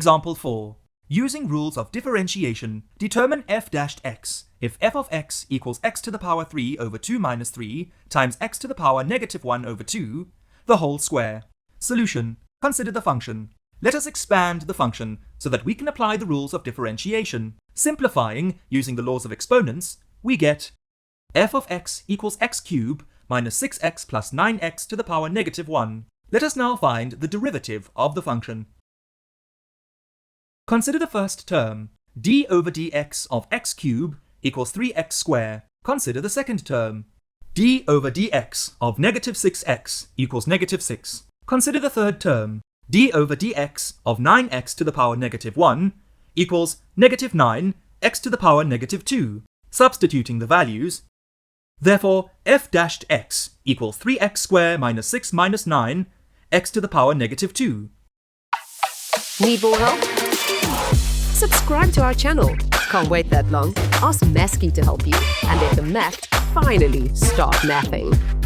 Example 4. Using rules of differentiation, determine f-x if f of x equals x to the power 3 over 2 minus 3 times x to the power negative 1 over 2, the whole square. Solution. Consider the function. Let us expand the function so that we can apply the rules of differentiation. Simplifying, using the laws of exponents, we get f of x equals x cubed minus 6x plus 9x to the power negative 1. Let us now find the derivative of the function. Consider the first term. D over dx of x cubed equals 3x squared. Consider the second term. D over dx of negative 6x equals negative 6. Consider the third term. D over dx of 9x to the power negative 1 equals negative 9 x to the power negative 2. Substituting the values. Therefore, f-x equals 3x squared minus 6 minus 9 x to the power negative 2. Need more help? Subscribe to our channel. Can't wait that long? Ask Masky to help you and let the math finally start mathing.